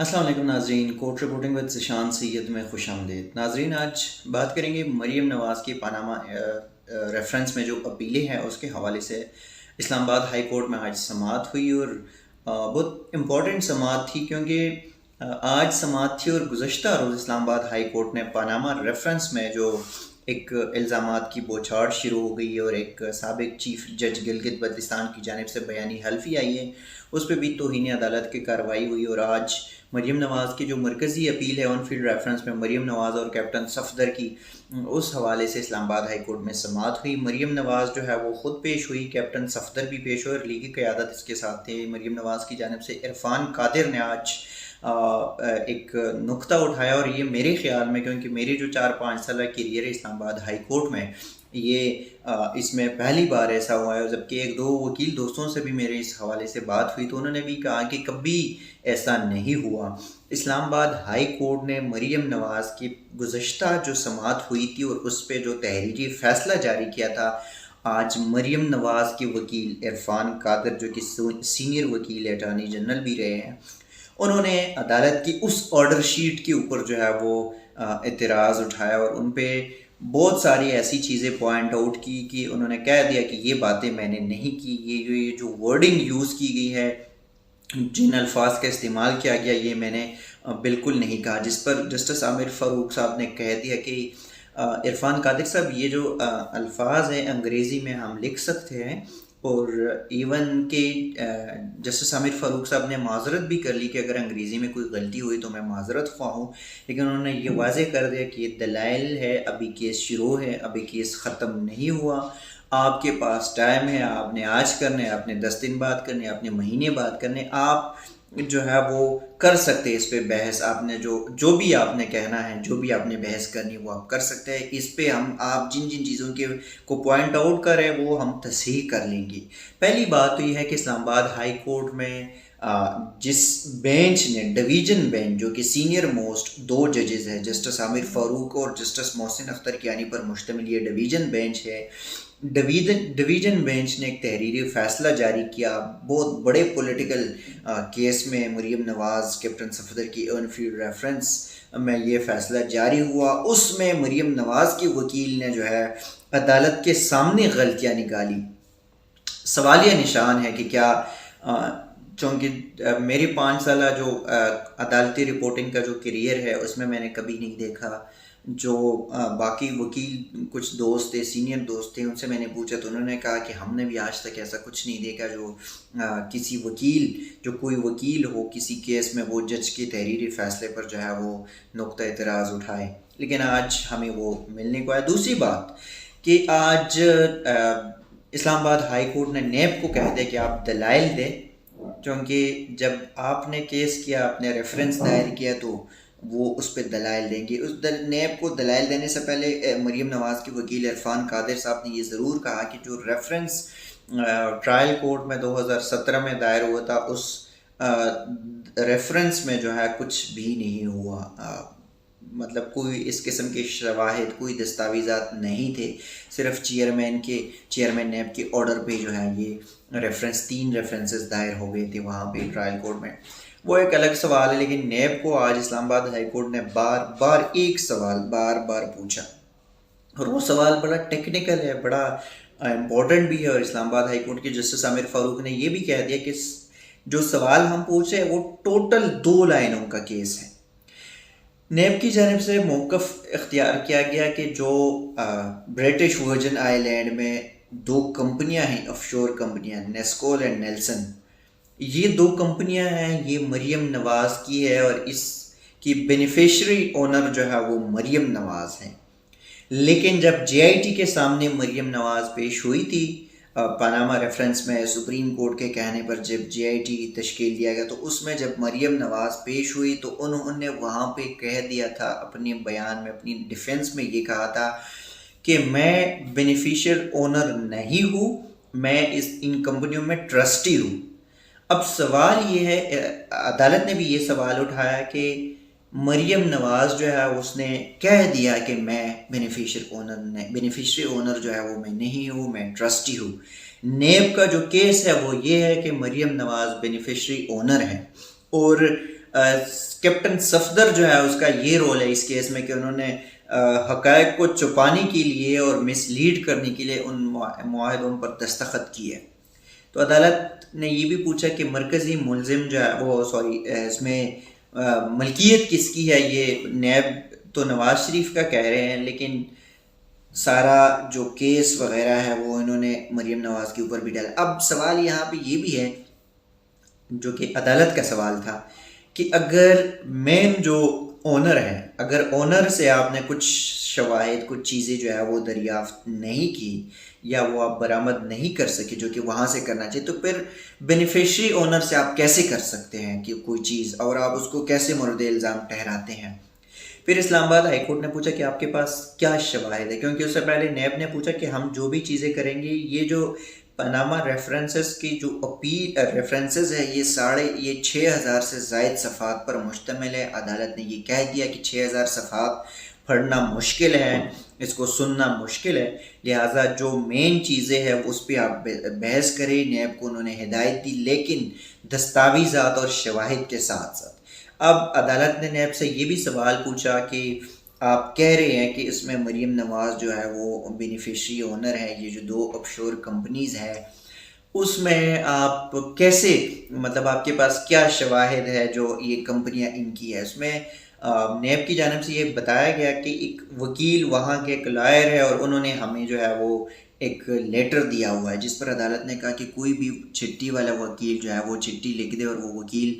السلام علیکم ناظرین، کورٹ رپورٹنگ ود ذیشان سید میں خوش آمدید۔ ناظرین، آج بات کریں گے مریم نواز کی پاناما ریفرنس میں جو اپیلیں ہیں اس کے حوالے سے۔ اسلام آباد ہائی کورٹ میں آج سماعت ہوئی اور بہت امپورٹنٹ سماعت تھی، کیونکہ آج سماعت تھی اور گزشتہ روز اسلام آباد ہائی کورٹ نے پاناما ریفرنس میں جو ایک الزامات کی بوچھاڑ شروع ہو گئی اور ایک سابق چیف جج گلگت بلتستان کی جانب سے بیانی حلفی آئی ہے، اس پہ بھی توہین عدالت کی کارروائی ہوئی۔ اور آج مریم نواز کی جو مرکزی اپیل ہے آن فیلڈ ریفرنس میں مریم نواز اور کیپٹن صفدر کی، اس حوالے سے اسلام آباد ہائی کورٹ میں سماعت ہوئی۔ مریم نواز جو ہے وہ خود پیش ہوئی، کیپٹن صفدر بھی پیش ہوئے اور لیگی قیادت اس کے ساتھ تھے۔ مریم نواز کی جانب سے عرفان قادر نے آج ایک نقطہ اٹھایا، اور یہ میرے خیال میں، کیونکہ میری جو 4-5 سالہ کیریئر ہے اسلام آباد ہائی کورٹ میں، یہ اس میں پہلی بار ایسا ہوا ہے، جبکہ ایک دو وکیل دوستوں سے بھی میرے اس حوالے سے بات ہوئی تو انہوں نے بھی کہا کہ کبھی ایسا نہیں ہوا۔ اسلام آباد ہائی کورٹ نے مریم نواز کی گزشتہ جو سماعت ہوئی تھی اور اس پہ جو تحریری فیصلہ جاری کیا تھا، آج مریم نواز کے وکیل عرفان قادر، جو کہ سینئر وکیل اٹارنی جنرل بھی رہے ہیں، انہوں نے عدالت کی اس آرڈر شیٹ کے اوپر جو ہے وہ اعتراض اٹھایا اور ان پہ بہت ساری ایسی چیزیں پوائنٹ آؤٹ کی کہ انہوں نے کہہ دیا کہ یہ باتیں میں نے نہیں کی، یہ جو ورڈنگ یوز کی گئی ہے، جن الفاظ کا استعمال کیا گیا، یہ میں نے بالکل نہیں کہا، جس پر جسٹس عامر فاروق صاحب نے کہہ دیا کہ عرفان قادر صاحب، یہ جو الفاظ ہیں انگریزی میں ہم لکھ سکتے ہیں، اور ایون کہ جسٹس عامر فاروق صاحب نے معذرت بھی کر لی کہ اگر انگریزی میں کوئی غلطی ہوئی تو میں معذرت خواہ ہوں، لیکن انہوں نے یہ واضح کر دیا کہ یہ دلائل ہے، ابھی کیس شروع ہے، ابھی کیس ختم نہیں ہوا، آپ کے پاس ٹائم ہے، آپ نے آج کرنے، آپ نے 10 دن بعد کرنے، آپ نے مہینے بعد کرنے، آپ جو ہے وہ کر سکتے اس پہ بحث، آپ نے جو بھی آپ نے کہنا ہے، جو بھی آپ نے بحث کرنی وہ آپ کر سکتے ہیں، اس پہ آپ جن چیزوں کے کو پوائنٹ آؤٹ کر رہے ہیں وہ ہم تصحیح کر لیں گے۔ پہلی بات تو یہ ہے کہ اسلام آباد ہائی کورٹ میں جس بینچ نے، ڈویژن بینچ جو کہ سینئر موسٹ 2 ججز ہے، جسٹس عامر فاروق اور جسٹس محسن اختر کیانی پر مشتمل یہ ڈویژن بینچ ہے، ڈویژن بینچ نے ایک تحریری فیصلہ جاری کیا بہت بڑے پولیٹیکل کیس میں، مریم نواز کیپٹن صفدر کی آن فیلڈ ریفرنس میں یہ فیصلہ جاری ہوا۔ اس میں مریم نواز کی وکیل نے جو ہے عدالت کے سامنے غلطیاں نکالی۔ سوالیہ نشان ہے کہ کیا، چونکہ میری 5 سالہ جو عدالتی رپورٹنگ کا جو کیریئر ہے اس میں میں نے کبھی نہیں دیکھا، جو باقی وکیل کچھ دوست تھے، سینئر دوست تھے، ان سے میں نے پوچھا تو انہوں نے کہا کہ ہم نے بھی آج تک ایسا کچھ نہیں دیکھا جو کسی وکیل، جو کوئی وکیل ہو کسی کیس میں، وہ جج کے تحریری فیصلے پر جو ہے وہ نقطہ اعتراض اٹھائے، لیکن آج ہمیں وہ ملنے کو آیا۔ دوسری بات کہ آج اسلام آباد ہائی کورٹ نے نیب کو کہہ دیا کہ آپ دلائل دیں، کیونکہ جب آپ نے کیس کیا، آپ نے ریفرنس دائر کیا تو وہ اس پہ دلائل دیں گے۔ اس نیب کو دلائل دینے سے پہلے مریم نواز کے وکیل عرفان قادر صاحب نے یہ ضرور کہا کہ جو ریفرنس ٹرائل کورٹ میں 2017 میں دائر ہوا تھا، اس ریفرنس میں جو ہے کچھ بھی نہیں ہوا، مطلب کوئی اس قسم کے شواہد، کوئی دستاویزات نہیں تھے، صرف چیئرمین نیب کے آرڈر پہ جو ہے یہ ریفرنس 3 ریفرنسز دائر ہو گئے تھے وہاں پہ ٹرائل کورٹ میں۔ وہ ایک الگ سوال ہے، لیکن نیب کو آج اسلام آباد ہائی کورٹ نے بار ایک سوال بار پوچھا، اور وہ سوال بڑا ٹیکنیکل ہے، بڑا امپورٹنٹ بھی ہے، اور اسلام آباد ہائی کورٹ کے جسٹس عامر فاروق نے یہ بھی کہہ دیا کہ جو سوال ہم پوچھ رہے ہیں وہ ٹوٹل 2 لائنوں کا کیس ہے۔ نیب کی جانب سے موقف اختیار کیا گیا کہ جو برٹش ورجن آئی لینڈ میں 2 کمپنیاں ہیں، آف شور کمپنیاں، نیسکول اینڈ نیلسن، یہ 2 کمپنیاں ہیں، یہ مریم نواز کی ہے اور اس کی بینیفیشری اونر جو ہے وہ مریم نواز ہیں۔ لیکن جب جے آئی ٹی کے سامنے مریم نواز پیش ہوئی تھی پاناما ریفرنس میں، سپریم کورٹ کے کہنے پر جب جے آئی ٹی تشکیل دیا گیا، تو اس میں جب مریم نواز پیش ہوئی تو انہوں نے وہاں پہ کہہ دیا تھا اپنے بیان میں، اپنی ڈیفنس میں یہ کہا تھا کہ میں بینیفیشر اونر نہیں ہوں، میں ان کمپنیوں میں ٹرسٹی ہوں۔ اب سوال یہ ہے، عدالت نے بھی یہ سوال اٹھایا کہ مریم نواز جو ہے اس نے کہہ دیا کہ میں بینیفیشری اونر جو ہے وہ میں نہیں ہوں، میں ٹرسٹی ہوں۔ نیب کا جو کیس ہے وہ یہ ہے کہ مریم نواز بینیفیشری اونر ہے، اور کیپٹن صفدر جو ہے اس کا یہ رول ہے اس کیس میں کہ انہوں نے حقائق کو چھپانے کے لیے اور مس لیڈ کرنے کے لیے ان معاہدوں پر دستخط کیے. تو عدالت نے یہ بھی پوچھا کہ مرکزی ملزم جو ہے وہ اس میں ملکیت کس کی ہے. یہ نیب تو نواز شریف کا کہہ رہے ہیں لیکن سارا جو کیس وغیرہ ہے وہ انہوں نے مریم نواز کے اوپر بھی ڈالا. اب سوال یہاں پہ یہ بھی ہے جو کہ عدالت کا سوال تھا کہ اگر مین جو اونر ہے، اگر اونر سے آپ نے کچھ شواہد کچھ چیزیں جو ہے وہ دریافت نہیں کی یا وہ آپ برآمد نہیں کر سکے جو کہ وہاں سے کرنا چاہیے، تو پھر بینیفیشری اونر سے آپ کیسے کر سکتے ہیں کہ کوئی چیز، اور آپ اس کو کیسے مورد الزام ٹھہراتے ہیں. پھر اسلام آباد ہائی کورٹ نے پوچھا کہ آپ کے پاس کیا شواہد ہے، کیونکہ اس سے پہلے نیب نے پوچھا کہ ہم جو بھی چیزیں کریں گے، یہ جو پاناما ریفرنسز کی جو ریفرنسز ہے یہ 6,000 سے زائد صفحات پر مشتمل ہے. عدالت نے یہ کہہ دیا کہ 6,000 صفحات پڑھنا مشکل ہے، اس کو سننا مشکل ہے، لہٰذا جو مین چیزیں ہیں اس پہ آپ بحث کریں. نیب کو انہوں نے ہدایت دی لیکن دستاویزات اور شواہد کے ساتھ ساتھ. اب عدالت نے نیب سے یہ بھی سوال پوچھا کہ آپ کہہ رہے ہیں کہ اس میں مریم نواز جو ہے وہ بینیفیشری اونر ہے، یہ جو 2 آف شور کمپنیز ہے اس میں آپ کیسے، مطلب آپ کے پاس کیا شواہد ہے جو یہ کمپنیاں ان کی ہے. اس میں نیب کی جانب سے یہ بتایا گیا کہ ایک وکیل وہاں کے ایک لائر ہے اور انہوں نے ہمیں جو ہے وہ ایک لیٹر دیا ہوا ہے جس پر عدالت نے کہا کہ کوئی بھی چٹھی والا وکیل جو ہے وہ چٹھی لکھ دے اور وہ وکیل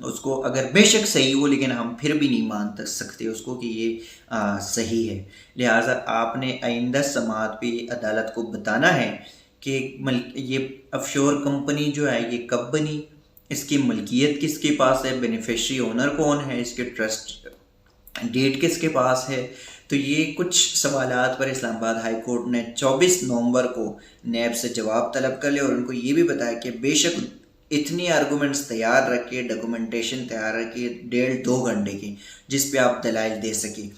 اس کو اگر بے شک صحیح ہو لیکن ہم پھر بھی نہیں مان سکتے اس کو کہ یہ صحیح ہے. لہٰذا آپ نے آئندہ سماعت پہ عدالت کو بتانا ہے کہ یہ آف شور کمپنی جو ہے یہ کب بنی، اس کی ملکیت کس کے پاس ہے، بینیفیشری اونر کون ہے، اس کے ٹرسٹ ڈیٹ کس کے پاس ہے. تو یہ کچھ سوالات پر اسلام آباد ہائی کورٹ نے 24 نومبر کو نیب سے جواب طلب کر لیا اور ان کو یہ بھی بتایا کہ بے شک اتنی آرگومنٹس تیار رکھے، ڈاکومنٹیشن تیار رکھے 1.5-2 گھنٹے کی جس پہ آپ دلائل دے سکیں.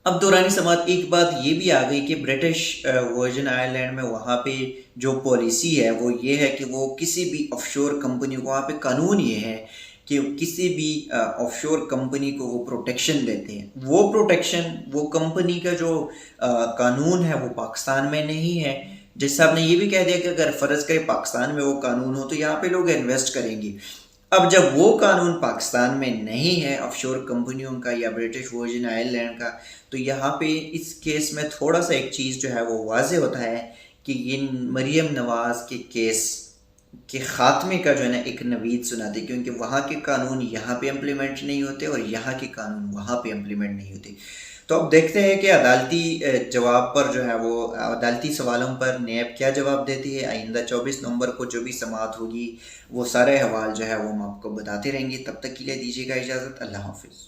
اب دورانی سماعت ایک بات یہ بھی آ گئی کہ برٹش ورجن آئر لینڈ میں وہاں پہ جو پالیسی ہے وہ یہ ہے کہ وہ کسی بھی آف شور کمپنی کو، وہاں پہ قانون یہ ہے کہ کسی بھی آف شور کمپنی کو وہ پروٹیکشن دیتے ہیں. وہ پروٹیکشن، وہ کمپنی کا جو قانون ہے وہ پاکستان میں نہیں ہے. جس صاحب نے یہ بھی کہہ دیا کہ اگر فرض کرے پاکستان میں وہ قانون ہو تو یہاں پہ لوگ انویسٹ کریں گے. اب جب وہ قانون پاکستان میں نہیں ہے آف شور کمپنیوں کا یا برٹش ورجن آئر لینڈ کا، تو یہاں پہ اس کیس میں تھوڑا سا ایک چیز جو ہے وہ واضح ہوتا ہے کہ یہ مریم نواز کے کیس کے خاتمے کا جو ہے نا ایک نوید سناتے، کیونکہ وہاں کے قانون یہاں پہ امپلیمنٹ نہیں ہوتے اور یہاں کے قانون وہاں پہ امپلیمنٹ نہیں ہوتے. تو اب دیکھتے ہیں کہ عدالتی جواب پر جو ہے وہ عدالتی سوالوں پر نیب کیا جواب دیتی ہے. آئندہ 24 نومبر کو جو بھی سماعت ہوگی وہ سارے حوال جو ہے وہ ہم آپ کو بتاتے رہیں گے. تب تک کے لیے دیجیے گا اجازت. اللہ حافظ.